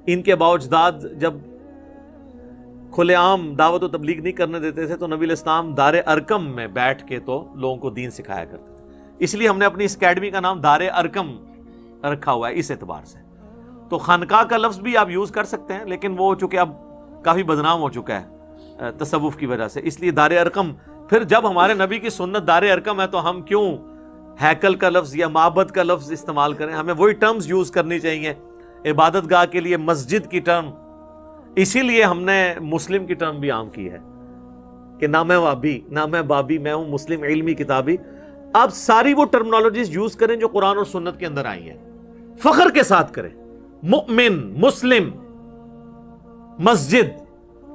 Speaker 2: ان کے باوجداد جب کھلے عام دعوت و تبلیغ نہیں کرنے دیتے تھے تو نبی علیہ السلام دار ارکم میں بیٹھ کے تو لوگوں کو دین سکھایا کرتے تھے. اس لیے ہم نے اپنی اس اکیڈمی کا نام دار ارکم رکھا ہوا ہے اس اعتبار سے. تو خانقاہ کا لفظ بھی آپ یوز کر سکتے ہیں, لیکن وہ چونکہ اب کافی بدنام ہو چکا ہے تصوف کی وجہ سے, اس لیے دار ارکم. پھر جب ہمارے نبی کی سنت دار ارکم ہے تو ہم کیوں ہیکل کا لفظ یا معبد کا لفظ استعمال کریں؟ ہمیں وہی ٹرمز یوز کرنی چاہیے. عبادت گاہ کے لیے مسجد کی ٹرم, اسی لیے ہم نے مسلم کی ٹرم بھی عام کی ہے کہ نہ میں وابی نہ میں بابی, میں ہوں مسلم علمی کتابی. آپ ساری وہ ٹرمنالوجیز یوز کریں جو قرآن اور سنت کے اندر آئی ہیں, فخر کے ساتھ کریں. مؤمن, مسلم, مسجد,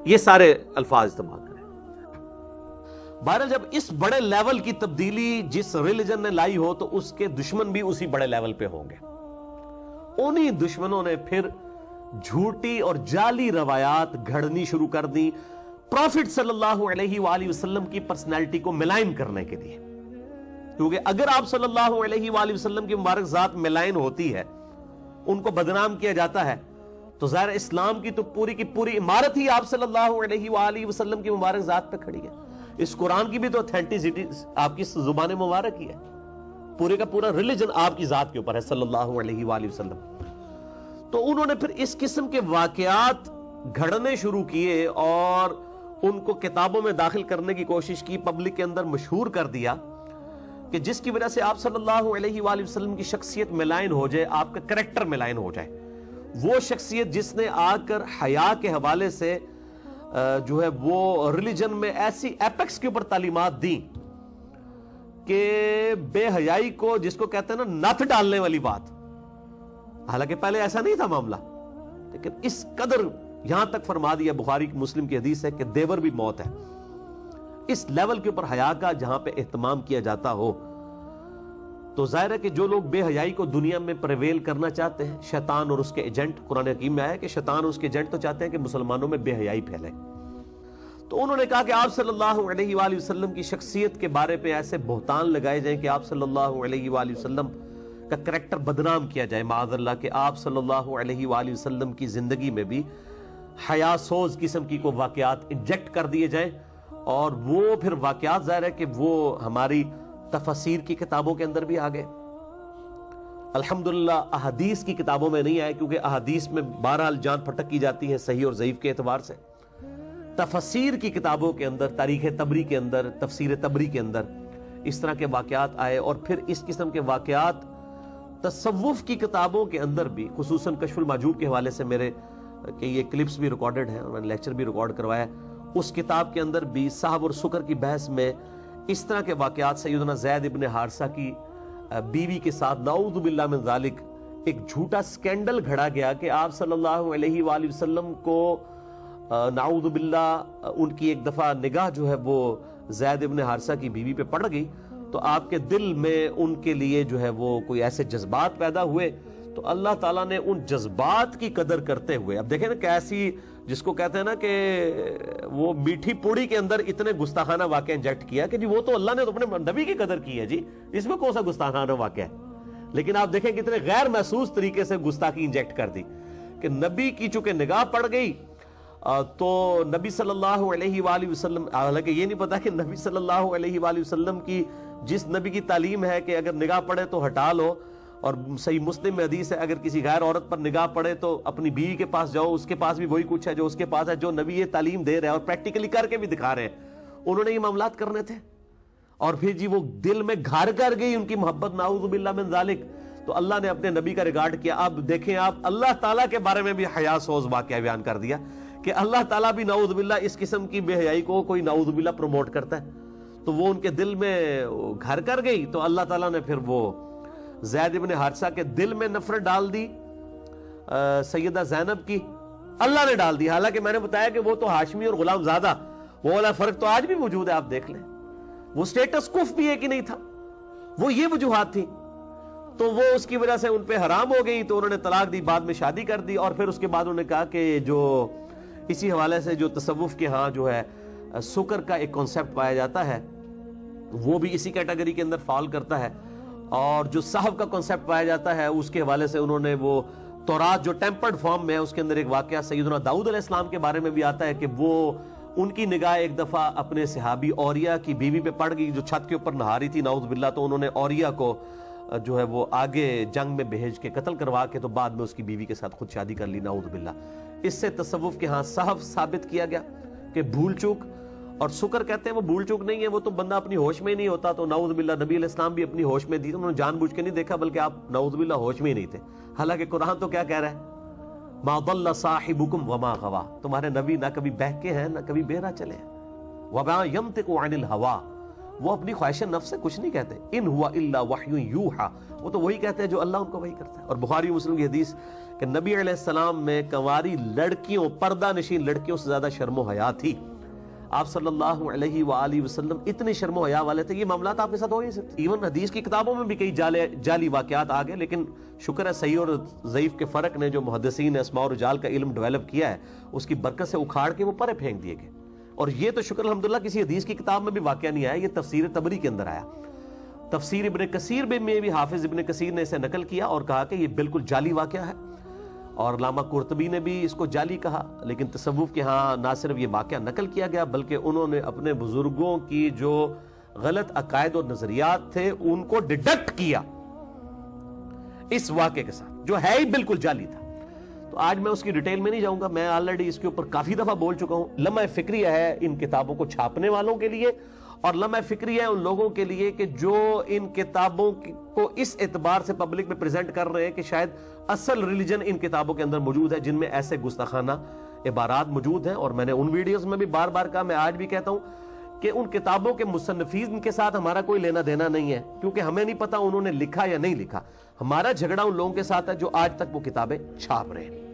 Speaker 2: یہ سارے الفاظ استعمال کریں. بہرحال جب اس بڑے لیول کی تبدیلی جس ریلیجن نے لائی ہو تو اس کے دشمن بھی اسی بڑے لیول پہ ہوں گے. انہی دشمنوں نے پھر جھوٹی اور جعلی روایات گھڑنی شروع کر دی پروفٹ صلی اللہ علیہ وآلہ وسلم کی پرسنالٹی کو ملائن کرنے کے لیے. کیونکہ اگر آپ صلی اللہ علیہ وآلہ وسلم کی مبارک ذات ملائن ہوتی ہے, ان کو بدنام کیا جاتا ہے, تو ظاہر اسلام کی تو پوری کی پوری عمارت ہی آپ صلی اللہ علیہ وآلہ وسلم کی مبارک ذات پہ کھڑی ہے. اس قرآن کی بھی تو اتھینٹسٹی آپ کی زبان مبارک ہی ہے, پورے کا پورا ریلیجن آپ کی ذات کے اوپر ہے صلی اللہ علیہ وآلہ وسلم. تو انہوں نے پھر اس قسم کے واقعات گھڑنے شروع کیے اور ان کو کتابوں میں داخل کرنے کی کوشش کی, پبلک کے اندر مشہور کر دیا, کہ جس کی وجہ سے آپ صلی اللہ علیہ وآلہ وسلم کی شخصیت ملائن ہو جائے, آپ کا کریکٹر ملائن ہو جائے. وہ شخصیت جس نے آ کر حیا کے حوالے سے جو ہے وہ ریلیجن میں ایسی ایپیکس کے اوپر تعلیمات دیں کہ بے حیائی کو, جس کو کہتے ہیں نا نتھ ڈالنے والی بات, حالانکہ پہلے ایسا نہیں تھا معاملہ, لیکن اس قدر یہاں تک فرما دیا, بخاری کی مسلم کی حدیث ہے کہ دیور بھی موت ہے. اس لیول کے اوپر حیا کا جہاں پہ اہتمام کیا جاتا ہو, تو ظاہر ہے کہ جو لوگ بے حیائی کو دنیا میں پریویل کرنا چاہتے ہیں, شیطان اور اس کے ایجنٹ, قرآن حکیم میں آیا کہ شیطان اور اس کے ایجنٹ تو چاہتے ہیں کہ مسلمانوں میں بے حیائی پھیلے. تو انہوں نے کہا کہ آپ صلی اللہ علیہ وآلہ وسلم کی شخصیت کے بارے پہ ایسے بہتان لگائے جائیں کہ آپ صلی اللہ علیہ وآلہ وسلم کا کریکٹر بدنام کیا جائے, معاذ اللہ, کہ آپ صلی اللہ علیہ وآلہ وسلم کی زندگی میں بھی حیا سوز قسم کی کو واقعات انجیکٹ کر دیے جائیں. اور وہ پھر واقعات ظاہر ہے کہ وہ ہماری تفسیر کی کتابوں کے اندر بھی آ گئے. الحمدللہ احادیث کی کتابوں میں نہیں آئے, کیونکہ احادیث میں بہرحال جان پھٹک کی جاتی ہے صحیح اور ضعیف کے اعتبار سے. تفسیر کی کتابوں کے اندر, تاریخ تبری کے اندر, تفسیر تبری کے اندر اس طرح کے واقعات آئے. اور پھر اس قسم کے واقعات تصوف کی کتابوں کے اندر بھی, خصوصاً کشف المحجوب کے حوالے سے میرے کہ یہ کلپس بھی ریکارڈڈ ہیں, میں نے لیکچر بھی ریکارڈ کروایا, اس کتاب کے اندر بھی صحب اور سکر کی بحث میں اس طرح کے واقعات, سیدنا زید ابن حارثہ کی بیوی کے ساتھ نعوذ باللہ من ذالک ایک جھوٹا سکینڈل گھڑا گیا کہ آپ صلی اللہ علیہ وآلہ وسلم کو نعوذ باللہ ان کی ایک دفعہ نگاہ جو ہے وہ زید ابن حارثہ کی بیوی پہ پڑ گئی, تو آپ کے دل میں ان کے لیے جو ہے وہ کوئی ایسے جذبات پیدا ہوئے, تو اللہ تعالیٰ نے ان جذبات کی قدر کرتے ہوئے, اب دیکھیں نا کیسی, جس کو کہتے ہیں نا کہ وہ میٹھی پوڑی کے اندر اتنے گستاخانہ واقعہ انجیکٹ کیا کہ جی وہ تو اللہ نے تو اپنے نبی کی قدر کی ہے, جی اس میں کون سا گستاخانہ واقعہ ہے. لیکن آپ دیکھیں کتنے غیر محسوس طریقے سے گستاخی انجیکٹ کر دی کہ نبی کی چونکہ نگاہ پڑ گئی تو نبی صلی اللہ علیہ وآلہ وسلم, حالانکہ یہ نہیں پتا کہ نبی صلی اللہ علیہ وآلہ وسلم کی جس نبی کی تعلیم ہے کہ اگر نگاہ پڑے تو ہٹا لو, اور صحیح مسلم میں حدیث ہے اگر کسی غیر عورت پر نگاہ پڑے تو اپنی بیوی کے پاس جاؤ, اس کے پاس بھی وہی کچھ ہے جو اس کے پاس ہے, جو نبی یہ تعلیم دے رہے ہیں اور پریکٹیکلی کر کے بھی دکھا رہے ہیں. انہوں نے یہ معاملات کرنے تھے, اور پھر جی وہ دل میں گھر کر گئی ان کی محبت, نعوذ باللہ من ذالک, تو اللہ نے اپنے نبی کا ریگارڈ کیا. اب دیکھیں آپ, اللہ تعالیٰ کے بارے میں بھی حیا سوز واقعہ بیان کر دیا کہ اللہ تعالیٰ بھی نعوذ باللہ اس قسم کی بے حیائی کو کوئی نعوذ باللہ پروموٹ کرتا ہے, تو وہ ان کے دل میں گھر کر گئی. تو اللہ تعالیٰ نے پھر وہ زید ابن حارثہ کے دل میں نفرت ڈال دی سیدہ زینب کی, اللہ نے ڈال دی. حالانکہ میں نے بتایا کہ وہ تو ہاشمی اور غلام زادہ, وہ والا فرق تو آج بھی موجود ہے, آپ دیکھ لیں, وہ سٹیٹس کف بھی ایک ہی نہیں تھا, وہ یہ وجوہات تھی, تو وہ اس کی وجہ سے ان پہ حرام ہو گئی, تو انہوں نے طلاق دی, بعد میں شادی کر دی. اور پھر اس کے بعد انہوں نے کہا کہ جو اسی حوالے سے جو تصوف کے ہاں جو ہے سکر کا ایک کانسیپٹ پایا جاتا ہے وہ بھی اسی کیٹیگری کے اندر فال کرتا ہے, اور جو صحب کا کانسیپٹ پایا جاتا ہے اس کے حوالے سے انہوں نے وہ تورات جو ٹیمپرڈ فارم میں ہے اس کے اندر ایک واقعہ سیدنا داؤد علیہ السلام کے بارے میں بھی آتا ہے کہ وہ ان کی نگاہ ایک دفعہ اپنے صحابی اوریہ کی بیوی پہ پڑ گئی جو چھت کے اوپر نہا رہی تھی نعوذ باللہ, تو انہوں نے اوریہ کو جو ہے وہ آگے جنگ میں بھیج کے قتل کروا کے تو بعد میں اس کی بیوی کے ساتھ خود شادی کر لی, نعوذ باللہ. اس سے تصوف کے ہاں صحب ثابت کیا گیا کہ بھول چوک, اور سکر کہتے ہیں وہ بھول چوک نہیں ہے, وہ تو بندہ اپنی ہوش میں ہی نہیں ہوتا, تو نعوذ باللہ نبی علیہ السلام بھی اپنی ہوش میں تھی, انہوں نے جان بوجھ کے نہیں دیکھا بلکہ آپ نعوذ باللہ ہوش میں ہی نہیں تھے. حالانکہ قرآن تو کیا کہہ رہا ہے, ما ضل صاحبکم وما غوا, تمہارے نبی نہ کبھی بہکے ہیں نہ کبھی بہرا چلے ہیں, وما ينطق عن الهوى, وہ اپنی خواہش نفس سے کچھ نہیں کہتے, ان ہوا الا وحی یوحا, وہ تو وہی کہتے ہیں جو اللہ ان کو وحی کرتا ہے. اور بخاری مسلم کی حدیث کہ نبی علیہ السلام میں کنواری لڑکیوں, پردہ نشین لڑکیوں سے زیادہ شرم و حیا تھی. آپ صلی اللہ علیہ وآلہ وسلم اتنے شرم و حیا والے تھے, یہ معاملات آپ کے ساتھ ہو ہی سکتے. ایون حدیث کی کتابوں میں بھی کئی جعلی واقعات آ گئے, لیکن شکر ہے صحیح اور ضعیف کے فرق نے جو محدثین نے اسماء و رجال کا علم ڈیولپ کیا ہے اس کی برکت سے اکھاڑ کے وہ پرے پھینک دیے گئے. اور یہ تو شکر الحمدللہ کسی حدیث کی کتاب میں بھی واقعہ نہیں آیا, یہ تفسیر تبری کے اندر آیا. تفسیر ابن کثیر میں بھی حافظ ابن کثیر نے اسے نقل کیا اور کہا کہ یہ بالکل جعلی واقعہ ہے, اور علامہ قرطبی نے بھی اس کو جعلی کہا. لیکن تصوف کے ہاں نہ صرف یہ واقعہ نقل کیا گیا بلکہ انہوں نے اپنے بزرگوں کی جو غلط عقائد اور نظریات تھے ان کو ڈیڈکٹ کیا اس واقعے کے ساتھ, جو ہے ہی بالکل جعلی تھا. تو آج میں اس کی ڈیٹیل میں نہیں جاؤں گا, میں آلریڈی اس کے اوپر کافی دفعہ بول چکا ہوں. لمحہ فکری ہے ان کتابوں کو چھاپنے والوں کے لیے, اور لمحہ فکری ہے ان لوگوں کے لیے کہ جو ان کتابوں کو اس اعتبار سے پبلک میں پریزنٹ کر رہے ہیں کہ شاید اصل ریلیجن ان کتابوں کے اندر موجود ہے, جن میں ایسے گستاخانہ عبارات موجود ہیں. اور میں نے ان ویڈیوز میں بھی بار بار کہا, میں آج بھی کہتا ہوں کہ ان کتابوں کے مصنفین کے ساتھ ہمارا کوئی لینا دینا نہیں ہے, کیونکہ ہمیں نہیں پتا انہوں نے لکھا یا نہیں لکھا. ہمارا جھگڑا ان لوگوں کے ساتھ ہے جو آج تک وہ کتابیں چھاپ رہے ہیں.